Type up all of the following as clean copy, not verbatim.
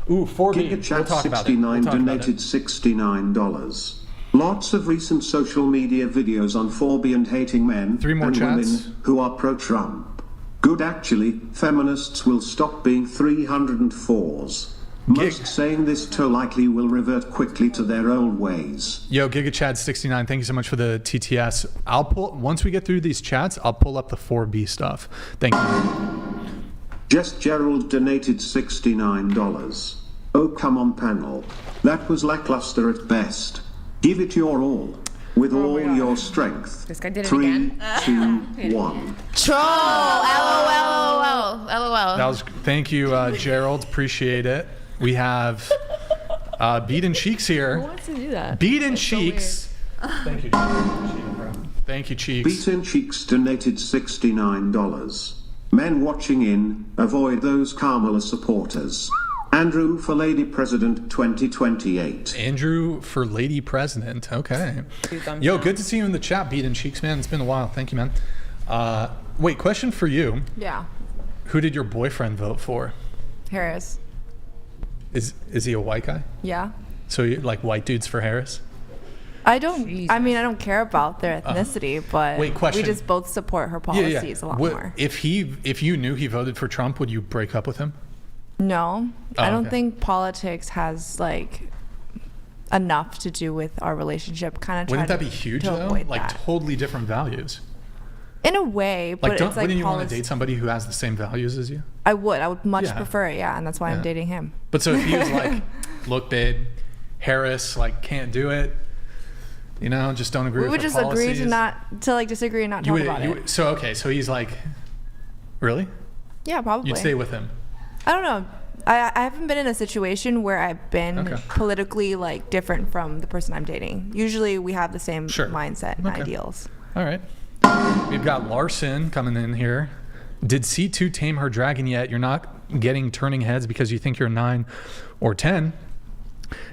Ooh, 4B. GigaChat 69 donated $69. Lots of recent social media videos on 4B and hating men 3 more and chats. women who are pro-Trump. Good actually, feminists will stop being 304s. Most saying this too likely will revert quickly to their old ways. Yo, GigaChad69, thank you so much for the TTS. Once we get through these chats, I'll pull up the 4B stuff. Thank you. Jess Gerald donated $69. Oh come on panel. That was lackluster at best. Give it your all. With all your strength. This guy did it 3, again. 2, 1. Troll! LOL. That was, thank you, Gerald. Appreciate it. We have Beat and Cheeks here. Who wants to do that? Beat and Cheeks. Thank you, Thank you, Cheeks. Beat and Cheeks donated $69. Men watching in, avoid those Kamala supporters. Andrew for Lady President 2028. Andrew for Lady President. Okay. Yo, good to see you in the chat, Beat and Cheeks, man. It's been a while. Thank you, man. Wait, question for you. Yeah. Who did your boyfriend vote for? Harris. Is he a white guy? Yeah. So you like white dudes for Harris? I don't care about their ethnicity, but wait, question. we just both support her policies a lot more. If you knew he voted for Trump, would you break up with him? No. I don't think politics has like enough to do with our relationship. Wouldn't that be huge though? Like totally different values. In a way, but it's like wouldn't you want to date somebody who has the same values as you? I would much prefer it, and that's why I'm dating him. But so if he was like, look, babe, Harris, like can't do it, you know, just don't agree with her policies. We would just agree to disagree and not talk about it. So he's like, really? Yeah, probably. You'd stay with him? I don't know. I haven't been in a situation where I've been politically like different from the person I'm dating. Usually we have the same mindset and ideals. All right. We've got Larson coming in here. Did C2 tame her dragon yet? You're not getting turning heads because you think you're 9 or 10.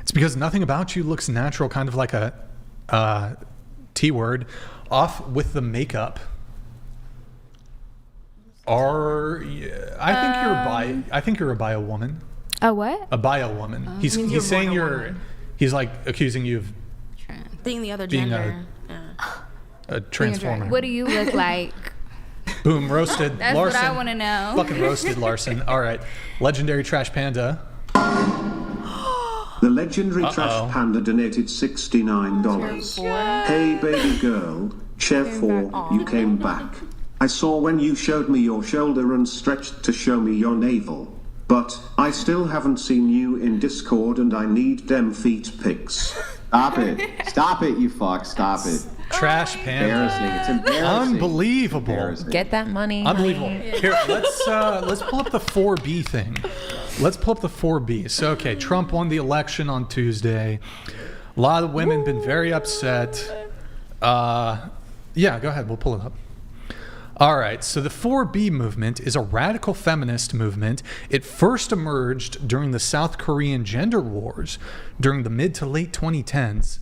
It's because nothing about you looks natural, kind of like a T word. Off with the makeup. I think you're a bio woman. A what? A bio woman. He's saying he's like accusing you of being the other being gender. A transformer. What do you look like? Boom, roasted. That's Larson. what I want to know. Fucking roasted, Larson. All right. Legendary Trash Panda. The legendary Trash Panda donated $69. Hey baby girl, Chair 4, you came back. I saw when you showed me your shoulder and stretched to show me your navel. But I still haven't seen you in Discord and I need them feet pics. Stop it. Stop it, you fuck. Stop it. Trash Panda. Embarrassing. It's embarrassing. Unbelievable. Embarrassing. Get that money. Unbelievable. Here, let's pull up the 4B thing. Let's pull up the 4B. So, okay, Trump won the election on Tuesday. A lot of women been very upset. Yeah, go ahead. We'll pull it up. All right, so the 4B movement is a radical feminist movement. It first emerged during the South Korean gender wars during the mid to late 2010s.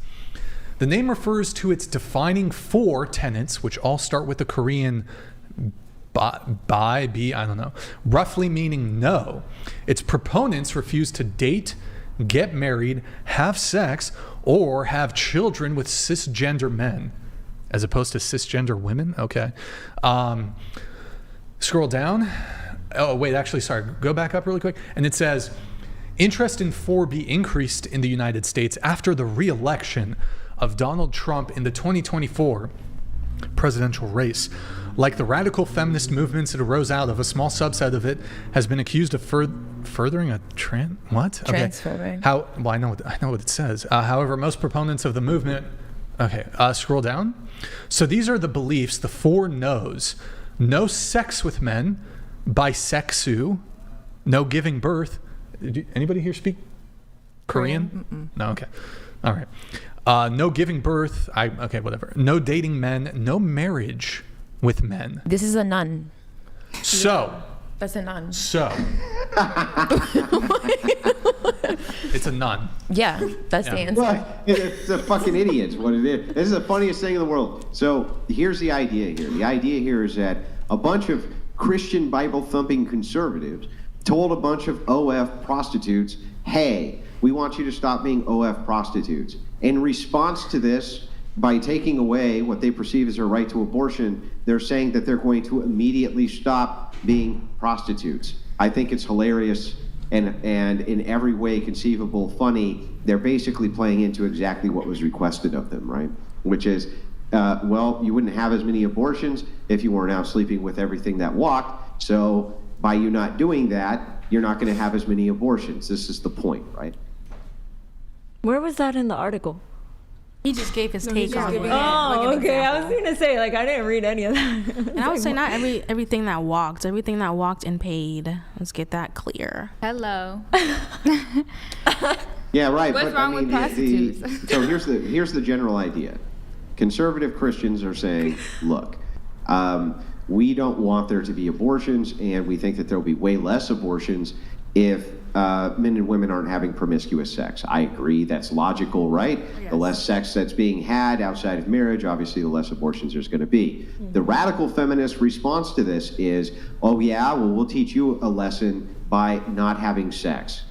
The name refers to its defining 4 tenets, which all start with the Korean roughly meaning no. Its proponents refuse to date, get married, have sex, or have children with cisgender men. As opposed to cisgender women? Okay. Scroll down. Oh, wait, actually, sorry. Go back up really quick. And it says, interest in 4B increased in the United States after the re-election of Donald Trump in the 2024 presidential race. Like the radical feminist movements that arose out of, a small subset of it has been accused of furthering a transphobia. Well, I know what it says. However, most proponents of the movement. Okay, scroll down. So these are the beliefs, the 4 no's. No sex with men, bisexu, no giving birth. Anybody here speak Korean? No, okay. All right. No giving birth. Okay, whatever. No dating men, no marriage with men. This is a nun. So. That's a nun. So. It's a nun. Yeah, that's the answer. Well, it's a fucking idiot. What it is. This is the funniest thing in the world. So here's the idea here. The idea here is that a bunch of Christian Bible thumping conservatives told a bunch of OF prostitutes, hey, we want you to stop being OF prostitutes. In response to this, by taking away what they perceive as their right to abortion, they're saying that they're going to immediately stop being prostitutes. I think it's hilarious and in every way conceivable funny. They're basically playing into exactly what was requested of them, right? Which is, well, you wouldn't have as many abortions if you weren't out sleeping with everything that walked. So by you not doing that, you're not going to have as many abortions. This is the point, right? Where was that in the article? He just gave his take on it. Oh, okay. I was gonna say, like, I didn't read any of that. And I would say not everything that walked and paid. Let's get that clear. Hello. Yeah, right. What's wrong with prostitutes? So here's the general idea. Conservative Christians are saying, look, we don't want there to be abortions, and we think that there will be way less abortions if men and women aren't having promiscuous sex. I agree, that's logical, right? Yes. The less sex that's being had outside of marriage, obviously the less abortions there's going to be. Mm-hmm. The radical feminist response to this is, oh yeah, well, we'll teach you a lesson by not having sex.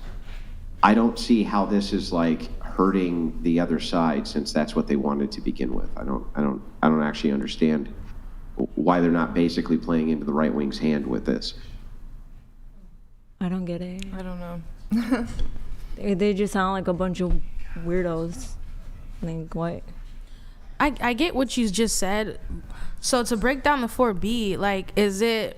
I don't see how this is like hurting the other side, since that's what they wanted to begin with. I don't actually understand why they're not basically playing into the right wing's hand with this. I don't get it. I don't know. They just sound like a bunch of weirdos. Like, what? I get what you just said. So to break down the 4B, like, is it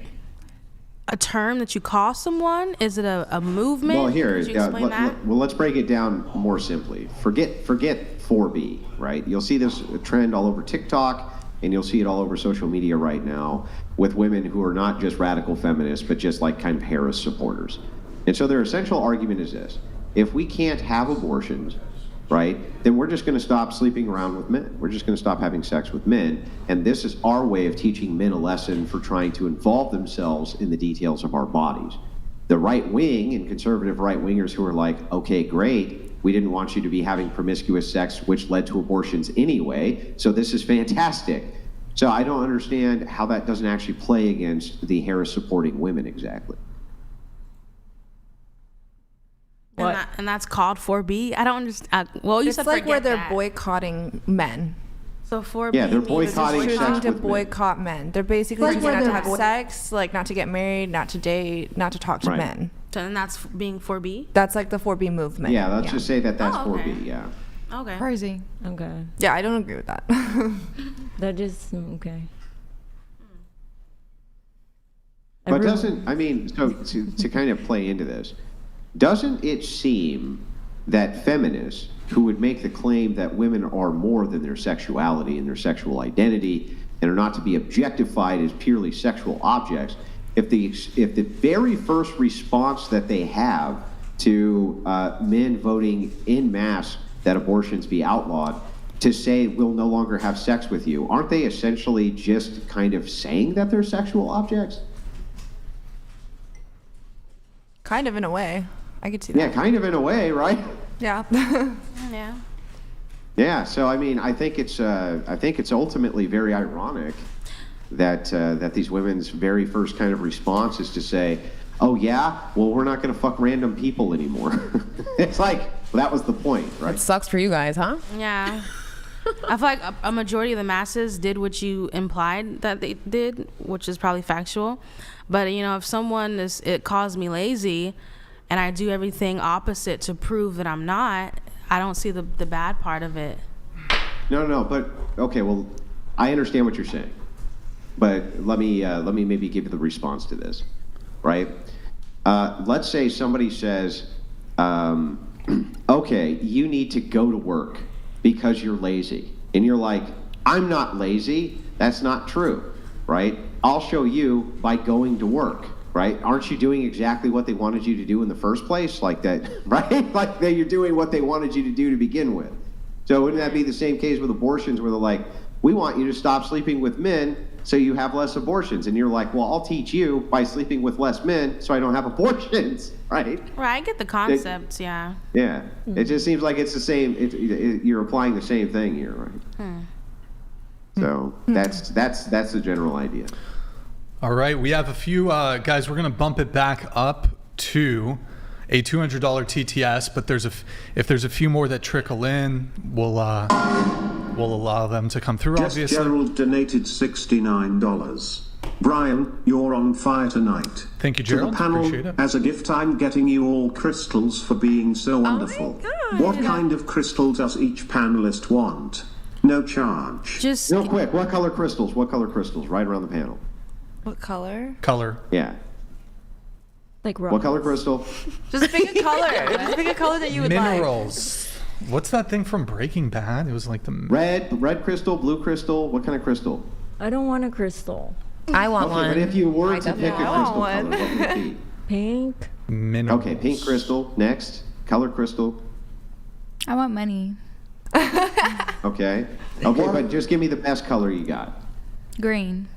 a term that you call someone? Is it a movement? Well, here, Could you explain that? Well, let's break it down more simply. Forget 4B, right? You'll see this trend all over TikTok, and you'll see it all over social media right now with women who are not just radical feminists, but just like kind of Harris supporters. And so their essential argument is this: if we can't have abortions, right, then we're just going to stop sleeping around with men. We're just going to stop having sex with men. And this is our way of teaching men a lesson for trying to involve themselves in the details of our bodies. The right wing and conservative right wingers who are like, okay, great, we didn't want you to be having promiscuous sex, which led to abortions anyway, so this is fantastic. So I don't understand how that doesn't actually play against the Harris supporting women exactly. And that's called 4B? I don't understand. Well, you it's said like where they're that. boycotting men. So 4B yeah, they're means boycotting sex choosing to with boycott men. They're basically Like choosing where not to they're have sex, like not to get married, not to date, not to talk to Right. men. So then that's being 4B? That's like the 4B movement. Yeah, let's just say that that's Oh, okay. 4B, yeah. Okay. Crazy. Okay. Yeah, I don't agree with that. That just, okay. But doesn't, I mean, so to kind of play into this, doesn't it seem that feminists who would make the claim that women are more than their sexuality and their sexual identity and are not to be objectified as purely sexual objects, if the very first response that they have to men voting en masse that abortions be outlawed to say we'll no longer have sex with you, aren't they essentially just kind of saying that they're sexual objects? Kind of in a way. I could see that. Yeah, kind of in a way, right? Yeah. Yeah. Yeah. So I mean, I think it's ultimately very ironic that that these women's very first kind of response is to say, "Oh yeah, well we're not going to fuck random people anymore." It's like, well, that was the point, right? It sucks for you guys, huh? Yeah. I feel like a majority of the masses did what you implied that they did, which is probably factual. But, you know, if someone it calls me lazy and I do everything opposite to prove that I'm not, I don't see the bad part of it. No, but okay, well, I understand what you're saying. But let me maybe give you the response to this, right? Let's say somebody says, okay, you need to go to work because you're lazy. And you're like, I'm not lazy. That's not true, right? I'll show you by going to work, right? Aren't you doing exactly what they wanted you to do in the first place? Like that, right? Like that you're doing what they wanted you to do to begin with. So wouldn't that be the same case with abortions where they're like, we want you to stop sleeping with men so you have less abortions. And you're like, well, I'll teach you by sleeping with less men so I don't have abortions, right? Right, I get the concept, yeah. Yeah, it just seems like it's the same, you're applying the same thing here, right? So that's the general idea. All right, we have a few guys. We're going to bump it back up to a $200 TTS, but if there's a few more that trickle in, we'll allow them to come through. Jess Obviously, Gerald donated $69. Brian, you're on fire tonight. Thank you, Gerald. To the panel, Appreciate it. as a gift, I'm getting you all crystals for being so wonderful. What kind of crystal does each panelist want? No charge. Just Real quick, what color crystals? What color crystals? Right around the panel. What color? Color. Yeah. Like What color crystal? Just pick a color. Just pick a color that you would like. Minerals. What's that thing from Breaking Bad? It was like the Red crystal, blue crystal. What kind of crystal? I don't want a crystal. I want Okay, one. but if you were to pick a crystal want color, one. what would it be? Pink. minerals. Okay, pink crystal. Next, color crystal. I want money. Okay. Okay, but just give me the best color you got. Green.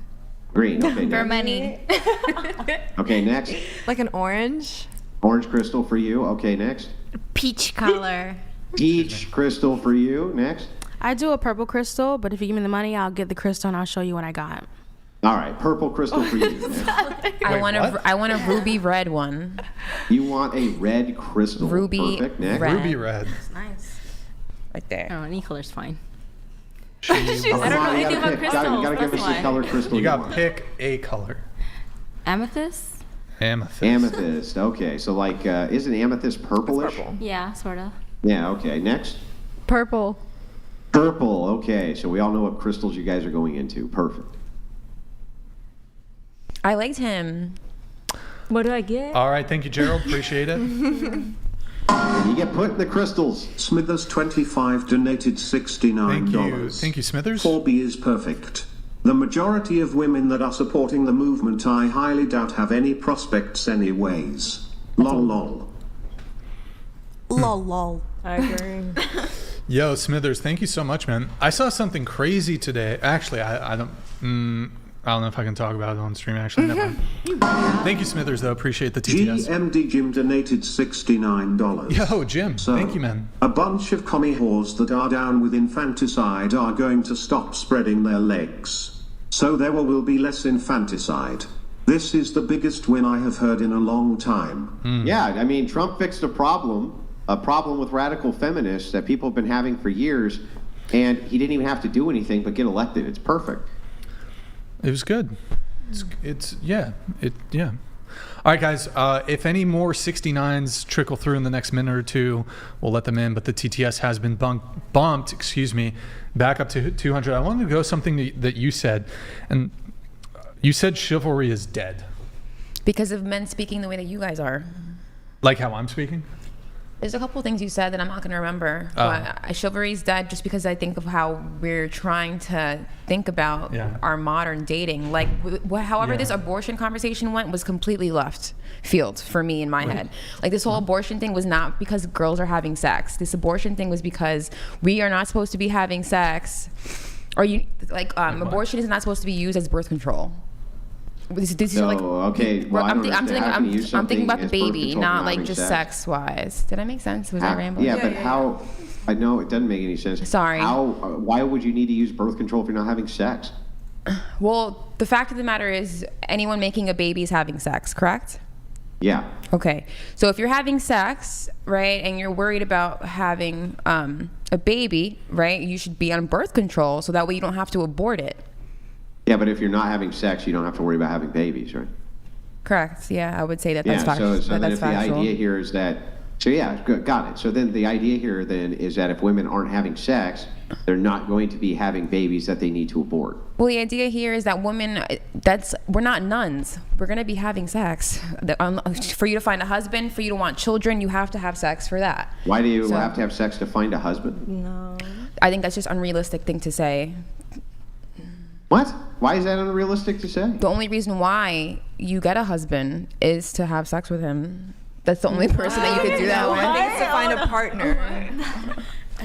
Green. Okay. For Next. money. Okay, next. Like an orange? Orange crystal for you. Okay, next. Peach color. Peach crystal for you. Next. I do a purple crystal, but if you give me the money, I'll get the crystal and I'll show you what I got. All right, purple crystal for you. Next. I want what? I want a ruby red one. You want a red crystal. Ruby Perfect. Next. red. Ruby red. Nice. Right there. Oh, any color's fine. Come I don't know on, you anything gotta about pick. You gotta give crystals, us that's the color crystal You got to want. pick a color. Amethyst? Amethyst. Amethyst. Okay, so like, isn't amethyst purplish? Yeah, sort of. Yeah. Okay. Next. Purple. Purple. Okay, so we all know what crystals you guys are going into. Perfect. I liked him. What do I get? All right, thank you, Gerald. Appreciate it. You get put in the crystals. Smithers 25 donated $69. Thank you. Thank you, Smithers. 4B is perfect. The majority of women that are supporting the movement I highly doubt have any prospects anyways. Lol lol. Lol lol. I agree. Yo, Smithers, thank you so much, man. I saw something crazy today. Actually, I don't know if I can talk about it on stream. Actually, never mind. Thank you, Smithers, though. Appreciate the TTS. GMD Jim donated $69. Yo, Jim. So, Thank you, man. a bunch of commie whores that are down with infanticide are going to stop spreading their legs. So there will be less infanticide. This is the biggest win I have heard in a long time. Yeah, I mean, Trump fixed a problem with radical feminists that people have been having for years, and he didn't even have to do anything but get elected. It's perfect. It was good. Yeah. All right, guys. If any more 69s trickle through in the next minute or two, we'll let them in. But the TTS has been bumped. Back up to 200. I wanted to go something that you said, and you said chivalry is dead. Because of men speaking the way that you guys are. Like how I'm speaking. There's a couple of things you said that I'm not going to remember. But chivalry's dead just because I think of how we're trying to think about our modern dating. Like, however this abortion conversation went was completely left field for me in my head. Like, this whole abortion thing was not because girls are having sex. This abortion thing was because we are not supposed to be having sex. Or abortion is not supposed to be used as birth control. This is like, okay. Well, I'm thinking about the baby, not like just sex wise. Did I make sense? Was I rambling? Yeah, but how? I know it doesn't make any sense. Sorry. Why would you need to use birth control if you're not having sex? Well, the fact of the matter is, anyone making a baby is having sex, correct? Yeah. Okay. So if you're having sex, right, and you're worried about having a baby, right, you should be on birth control so that way you don't have to abort it. Yeah, but if you're not having sex, you don't have to worry about having babies, right? Correct. Yeah, I would say that. That's factual. So then if the idea here is that, got it. So then the idea here then is that if women aren't having sex, they're not going to be having babies that they need to abort. Well, the idea here is that women, we're not nuns. We're going to be having sex. For you to find a husband, for you to want children, you have to have sex for that. Why do you have to have sex to find a husband? No. I think that's just an unrealistic thing to say. What? Why is that unrealistic to say? The only reason why you get a husband is to have sex with him. That's the only person that you could do that with. I think it's to find a partner.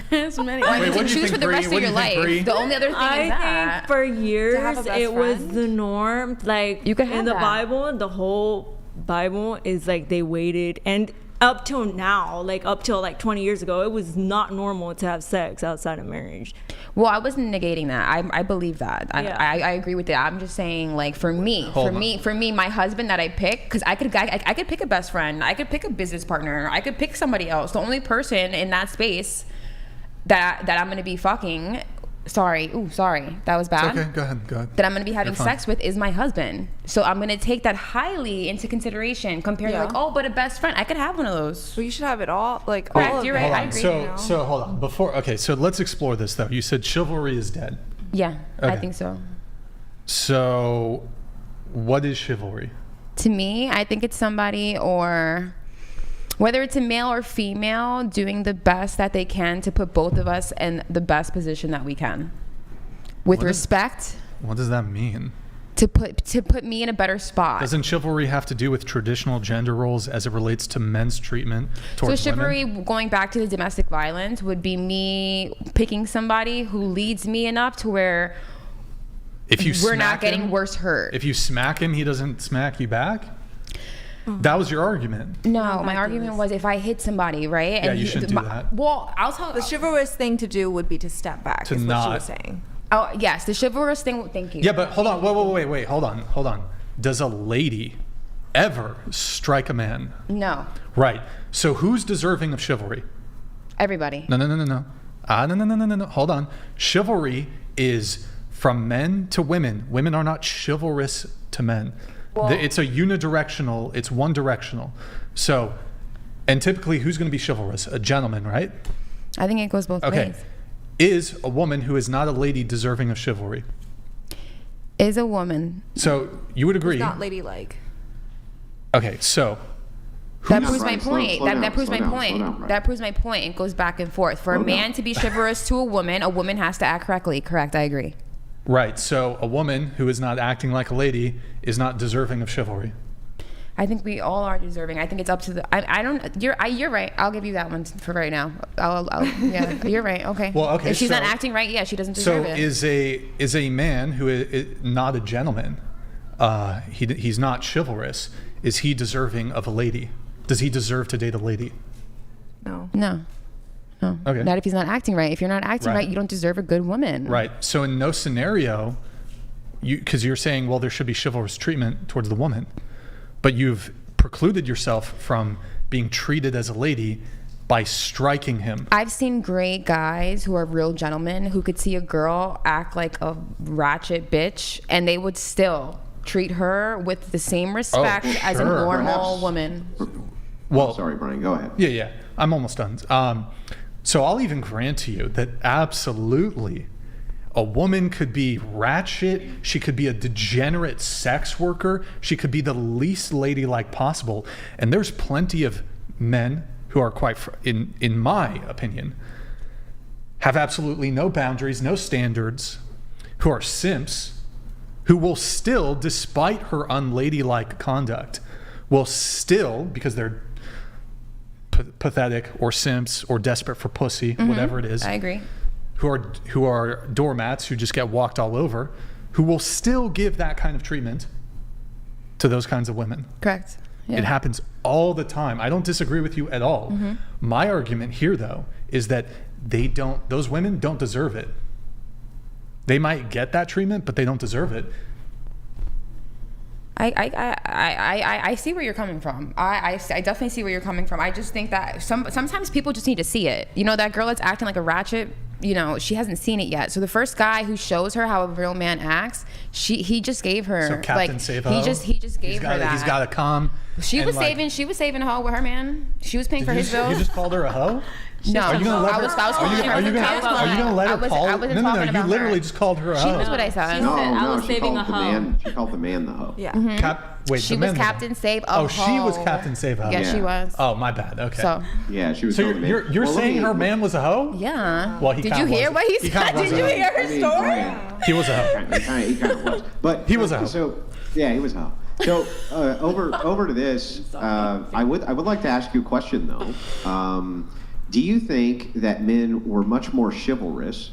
There's many. Well, you what can do you choose think, for the Bree? rest of What do your you think, life. Bree? The only other thing is I that. think for years have a best it was friend? the norm. Like You can have in the that. Bible, the whole Bible is like they waited, and up till now, like up till like 20 years ago, it was not normal to have sex outside of marriage. Well, I wasn't negating that. I believe that. Yeah. I agree with that. I'm just saying, like, for me, my husband that I pick, because I could pick a best friend, I could pick a business partner, I could pick somebody else. The only person in that space that I'm gonna be fucking. Sorry, that was bad. It's okay, go ahead. That I'm going to be having sex with is my husband. So I'm going to take that highly into consideration compared to but a best friend. I could have one of those. Well, you should have it all. Like, correct, all of you're it. right. I agree. So hold on. So let's explore this, though. You said chivalry is dead. Yeah, okay. I think so. So what is chivalry? To me, I think it's somebody, or whether it's a male or female, doing the best that they can to put both of us in the best position that we can. With respect. What does that mean? To put me in a better spot. Doesn't chivalry have to do with traditional gender roles as it relates to men's treatment towards women? So chivalry, going back to the domestic violence, would be me picking somebody who leads me enough to where we're not getting worse hurt. If you smack him, he doesn't smack you back? That was your argument. No, my argument was if I hit somebody, right? Yeah, you shouldn't do that. Well, I'll tell the chivalrous thing to do would be to step back. To is not. What she was saying. Oh yes, the chivalrous thing. Thank you. Yeah, but hold on. Wait. Hold on. Does a lady ever strike a man? No. Right. So who's deserving of chivalry? Everybody. No. No. Hold on. Chivalry is from men to women. Women are not chivalrous to men. Well, it's a unidirectional. It's one directional. So, and typically, who's going to be chivalrous? A gentleman, right? I think it goes both ways. Is a woman who is not a lady deserving of chivalry? Is a woman. So you would agree? It's not ladylike. Okay, so that proves my point. That proves my point. That proves my point. It goes back and forth. For a man to be chivalrous to a woman has to act correctly. Correct. I agree. Right. So a woman who is not acting like a lady is not deserving of chivalry. I think we all are deserving. I think it's up to the. I don't. You're right. I'll give you that one for right now. Yeah. You're right. Okay. Well, okay. If she's not acting right, yeah, she doesn't deserve it. So is a man who is not a gentleman, he's not chivalrous. Is he deserving of a lady? Does he deserve to date a lady? No. Okay. Not if he's not acting right. If you're not acting right, you don't deserve a good woman. Right. So in no scenario, because you're saying, well, there should be chivalrous treatment towards the woman, but you've precluded yourself from being treated as a lady by striking him. I've seen great guys who are real gentlemen who could see a girl act like a ratchet bitch and they would still treat her with the same respect as a normal woman. Well, sorry, Brian, go ahead. Yeah. I'm almost done. So I'll even grant to you that absolutely a woman could be ratchet. She could be a degenerate sex worker. She could be the least ladylike possible. And there's plenty of men who are quite, in my opinion, have absolutely no boundaries, no standards, who are simps, who will still, despite her unladylike conduct, will still, because they're pathetic or simps or desperate for pussy, whatever it is. I agree. Who are doormats who just get walked all over, who will still give that kind of treatment to those kinds of women. Correct. Yeah. It happens all the time. I don't disagree with you at all. My argument here, though, is that those women don't deserve it. They might get that treatment, but they don't deserve it. I see where you're coming from. I definitely see where you're coming from. I just think that sometimes people just need to see it. You know, that girl that's acting like a ratchet, you know, she hasn't seen it yet. So the first guy who shows her how a real man acts, he just gave her, so Captain Save-Ho. He just gave her that. He's got to come. She was saving a hoe with her man. She was paying for his bills. You just called her a hoe? No, are you gonna let her? Are you gonna let her call? No. You literally just called her a hoe. She knows what I said. No, she called the man the hoe. Yeah. She was Captain Save a hoe. Oh, she was Captain Save a hoe. Yeah, she was. Oh, my bad. Okay. So yeah, she was. So you're saying her man was a hoe? Yeah. Well, did you hear what he said? Did you hear her story? He was a hoe. He kind of was, but he was a hoe. So yeah, he was a hoe. So over to this, I would like to ask you a question though. Do you think that men were much more chivalrous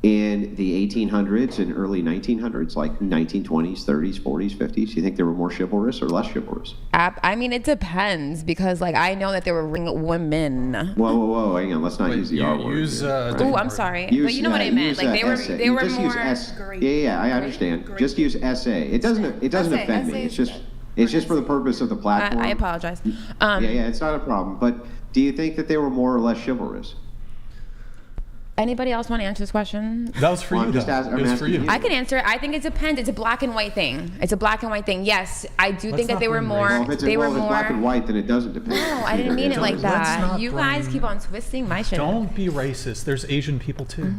in the 1800s and early 1900s, like 1920s, 30s, 40s, 50s? Do you think they were more chivalrous or less chivalrous? I mean, it depends because, like, I know that there were ring women. Whoa! Hang on, let's not use the R word. Oh, I'm sorry, but you know what I meant. Like they were more. Yeah, I understand. Just use SA. It doesn't offend me. It's just for the purpose of the platform. I apologize. Yeah, it's not a problem. But do you think that they were more or less chivalrous? Anybody else want to answer this question? That was for you. It was for you. I can answer it. I think it depends. It's a black and white thing. Yes, I do think that they were more. Well, if it's black and white, then it doesn't depend. No, I didn't mean it like that. You guys keep on twisting my shit. Don't be racist. There's Asian people too.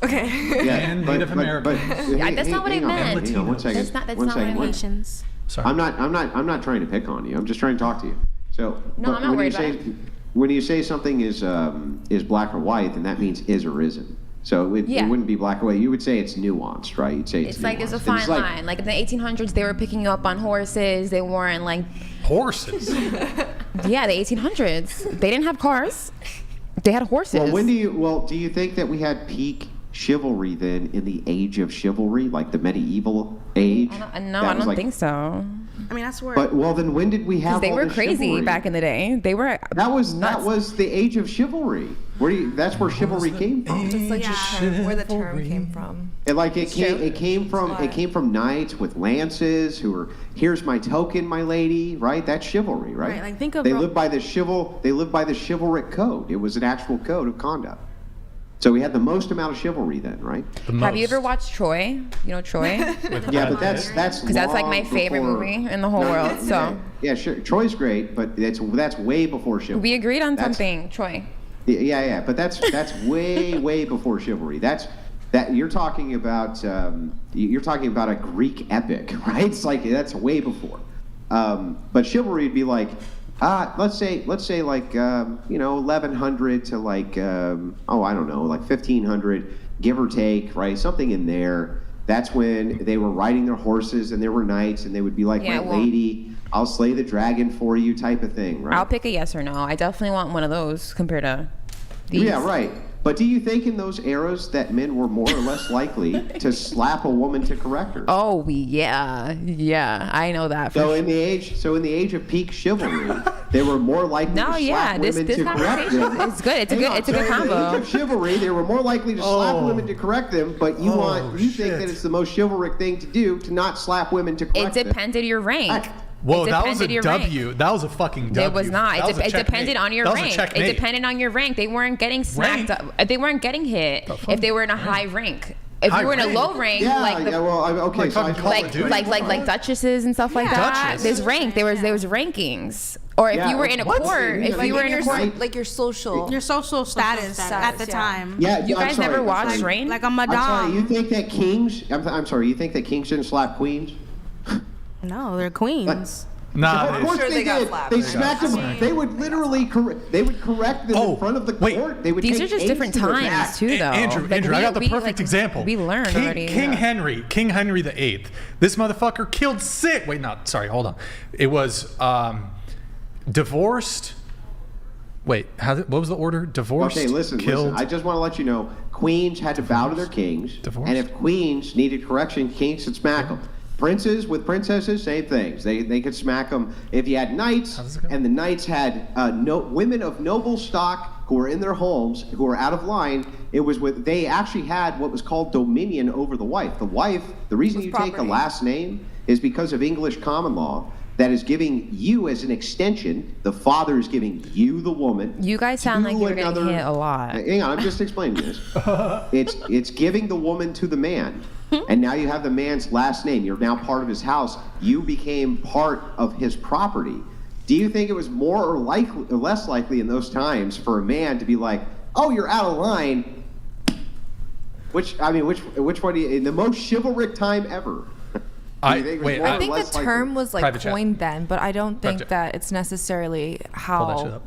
Okay. Yeah, and Native Americans. That's not what I meant. Hang on, one second. That's not what I meant. Sorry. I'm not trying to pick on you. I'm just trying to talk to you. So no, I'm not worried about it. When you say something is black or white, then that means is or isn't. So it wouldn't be black or white. You would say it's nuanced, right? You'd say it's like there's a fine line. Like in the 1800s, they were picking you up on horses. They weren't like horses. Yeah, the 1800s. They didn't have cars. They had horses. Well, do you think that we had peak chivalry then in the age of chivalry, like the medieval age? No, I don't think so. I mean, that's where. But then when did we have? Because they were crazy chivalry? Back in the day. They were. That was the age of chivalry. That's where chivalry came from. Just like where the term came from. It came from knights with lances who were, here's my token, my lady, right? That's chivalry, right? Right. Like think of they lived by the chivalric code. It was an actual code of conduct. So we had the most amount of chivalry then, right? Have you ever watched Troy? You know Troy? Yeah, but that's because that's like my favorite movie in the whole world. So yeah, sure, Troy's great, but that's way before chivalry. We agreed on something, Troy. Yeah, but that's way before chivalry. That you're talking about a Greek epic, right? It's like that's way before. But chivalry would be like. Let's say like 1100 to like I don't know, like 1500, give or take, right? Something in there. That's when they were riding their horses and there were knights and they would be like, lady, I'll slay the dragon for you, type of thing, right? I'll pick a yes or no. I definitely want one of those compared to these. Yeah, right. But do you think in those eras that men were more or less likely to slap a woman to correct her? Oh yeah, I know that. In the age of peak chivalry, they were more likely to slap women to correct them. It's good. It's a good combo. In the age of chivalry, they were more likely to slap women to correct them. But you think that it's the most chivalric thing to do to not slap women to correct them. It depended your rank. Whoa, that was a W. Rank. That was a fucking W. It was not. It depended on your rank. It depended on your rank. They weren't getting smacked up. They weren't getting hit if they were in a high rank. If you were in a low rank, like duchesses and stuff like that. There's rank. There was rankings. Or if you were in a court, like your social status at the time. Yeah, you guys never watched Reign? Like a madame. I'm sorry, you think that kings? I'm sorry, you think that kings didn't slap queens? No, they're queens. Nah, of course they did. They smacked them. They would literally correct them in front of the court. They would. These are just different times too, though. Andrew, I got the perfect example. We learned already. King Henry VIII. This motherfucker killed six. Wait, not sorry. Hold on. It was divorced. Wait, what was the order? Divorced. Okay, listen. I just want to let you know, queens had to bow to their kings, and if queens needed correction, kings could smack them. Princes with princesses, same things. They could smack them. If you had knights, and the knights had women of noble stock who were in their homes, who were out of line, they actually had what was called dominion over the wife. The wife, the reason you take a last name is because of English common law that is giving you as an extension, the father is giving you the woman. You guys sound like you're getting hit a lot. Hang on, I'm just explaining this. It's giving the woman to the man. And now you have the man's last name. You're now part of his house. You became part of his property. Do you think it was more or less likely in those times for a man to be like, "Oh, you're out of line"? Which one? In the most chivalric time ever. I think the term was like coined then, but I don't think that it's necessarily how.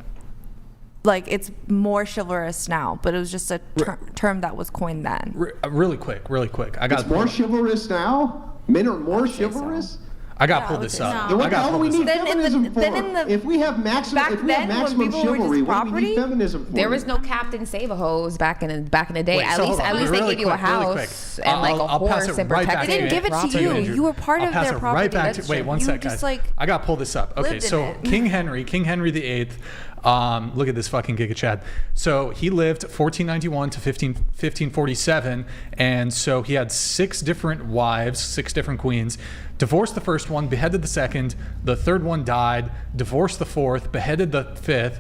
Like, it's more chivalrous now, but it was just a term that was coined then. Really quick. It's more chivalrous now? Men are more chivalrous? I got to pull this up. Then what the hell do we need Then feminism for? If we have back maximum chivalry, what do we need feminism for? There was no Captain Save-A-Hose back in the day. Wait, at so least hold on. they Really gave you a quick, really house quick. and like a I'll pass horse it and right protect back They didn't give it to you. Andrew. You were part I'll of pass their it property. right back That's to, wait, it. one You sec, just, guys. like, I got to pull this up. Okay, lived in so it. King Henry VIII, look at this fucking Giga Chad. So he lived 1491 to 1547, and so he had 6 different wives, 6 different queens. Divorced the first one, beheaded the second, the third one died, divorced the fourth, beheaded the fifth,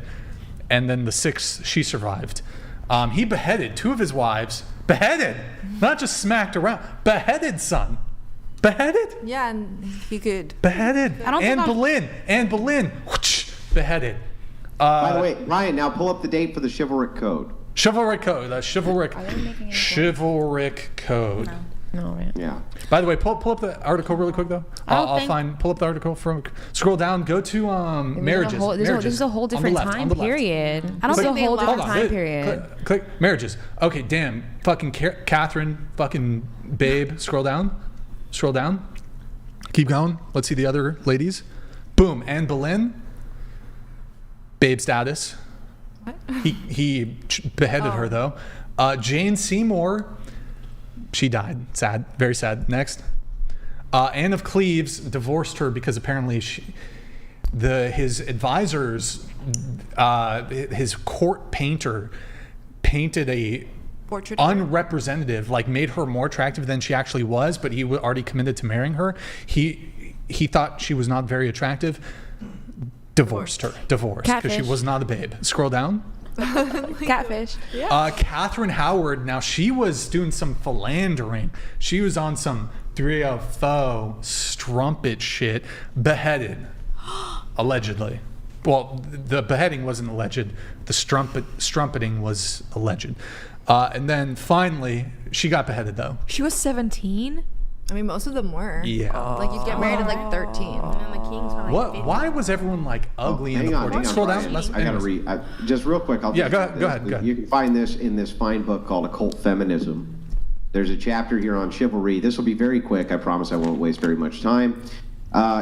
and then the 6th, she survived. He beheaded 2 of his wives. Beheaded! Not just smacked around. Beheaded, son. Beheaded? Yeah, and he could. Beheaded. I don't think Anne Boleyn. Whoosh, beheaded. By the way, Ryan, now pull up the date for the chivalric code. Chivalric code. Chivalric code. No, right. Yeah. By the way, pull up the article really quick though. Pull up the article from. Scroll down. Go to marriages. This is a whole different time period. I don't This is a think whole they different allowed time period. Click marriages. Okay, damn. Fucking Catherine. Fucking babe. Scroll down. Keep going. Let's see the other ladies. Boom. Anne Boleyn. Babe status. What? He beheaded her though. Jane Seymour. She died. Sad. Very sad. Next. Anne of Cleves divorced her because apparently his advisors, his court painter, painted a Portrait unrepresentative, like made her more attractive than she actually was, but he was already committed to marrying her. He thought she was not very attractive. Divorced because she was not a babe. Scroll down. Catfish. Catherine Howard. Now she was doing some philandering. She was on some 304 strumpet shit. Beheaded, allegedly. Well, the beheading wasn't alleged. The strumpeting was alleged. And then finally, she got beheaded though. She was 17. I mean, most of them were. Yeah. Like you'd get married at like 13. And then the kings were like What? 50. Why was everyone like ugly in the hang on, portrait? Scroll down. I gotta read. Just real quick. Go ahead. You can find this in this fine book called Occult Feminism. There's a chapter here on chivalry. This will be very quick. I promise I won't waste very much time.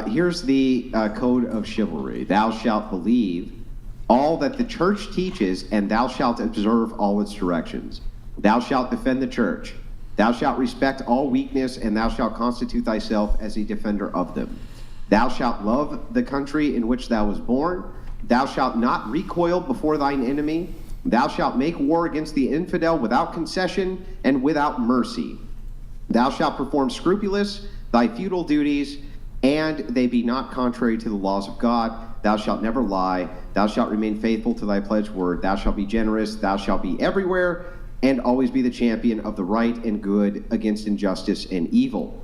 Here's the code of chivalry. Thou shalt believe all that the church teaches, and thou shalt observe all its directions. Thou shalt defend the church. Thou shalt respect all weakness, and thou shalt constitute thyself as a defender of them. Thou shalt love the country in which thou was born. Thou shalt not recoil before thine enemy. Thou shalt make war against the infidel without concession and without mercy. Thou shalt perform scrupulous thy feudal duties, and they be not contrary to the laws of God. Thou shalt never lie. Thou shalt remain faithful to thy pledged word. Thou shalt be generous. Thou shalt be everywhere, and always be the champion of the right and good against injustice and evil.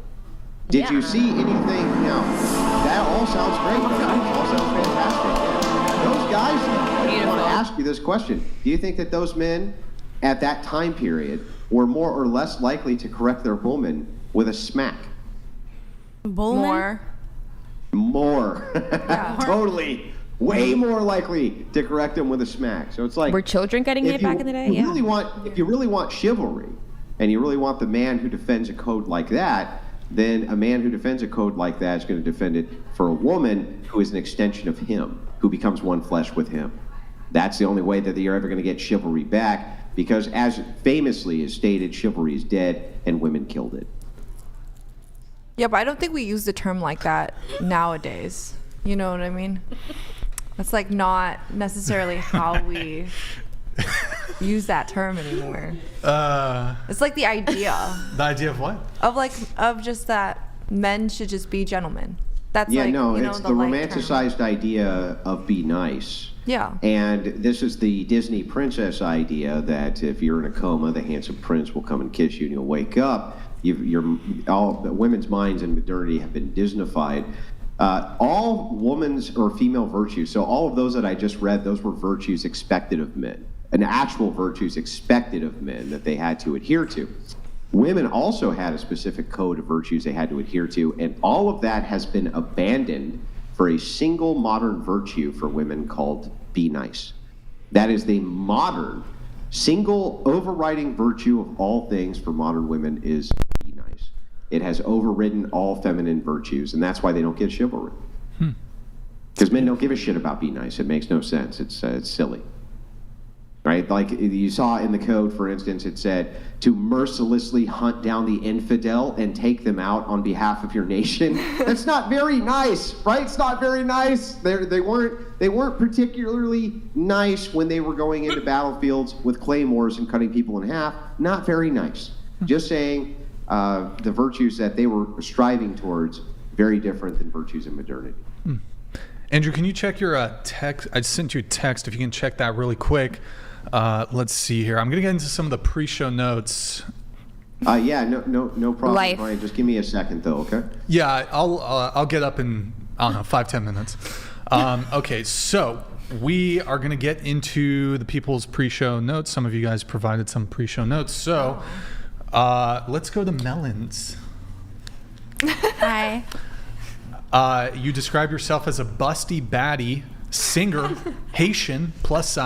Did you see anything? Now, that all sounds great. All sounds fantastic. Yeah. Those guys, I want to ask you this question. Do you think that those men at that time period were more or less likely to correct their woman with a smack? More. Yeah. Totally. Way more likely to correct them with a smack. So it's like, were children getting it back in the day? If you really want chivalry, and you really want the man who defends a code like that, then a man who defends a code like that is going to defend it for a woman who is an extension of him, who becomes one flesh with him. That's the only way that you're ever going to get chivalry back, because as famously is stated, chivalry is dead and women killed it. Yeah, but I don't think we use the term like that nowadays. You know what I mean? That's like not necessarily how we use that term anymore. It's like the idea. The idea of what? Of just that men should just be gentlemen. That's yeah, like, no, you know, it's the romanticized idea of be nice. Yeah. And this is the Disney princess idea that if you're in a coma, the handsome prince will come and kiss you and you'll wake up. All the women's minds in modernity have been Disneyfied. All woman's or female virtues, so all of those that I just read, those were virtues expected of men, and actual virtues expected of men that they had to adhere to. Women also had a specific code of virtues they had to adhere to, and all of that has been abandoned for a single modern virtue for women called be nice. That is the modern, single overriding virtue of all things for modern women is be nice. it has overridden all feminine virtues, and that's why they don't get chivalry. Because men don't give a shit about be nice. It makes no sense. It's silly. Right? Like you saw in the code, for instance, it said to mercilessly hunt down the infidel and take them out on behalf of your nation. That's not very nice, right? It's not very nice. They weren't particularly nice when they were going into battlefields with claymores and cutting people in half. Not very nice. Just saying the virtues that they were striving towards, very different than virtues in modernity. Andrew, can you check your text? I sent you a text. If you can check that really quick. Let's see here. I'm going to get into some of the pre-show notes. Yeah, no problem, Brian. Just give me a second, though, okay? Yeah, I'll get up in, I don't know, 5-10 minutes. Okay, so we are going to get into the people's pre-show notes. Some of you guys provided some pre-show notes. So let's go to Melons. Hi. You describe yourself as a busty baddie, singer, Haitian, plus size.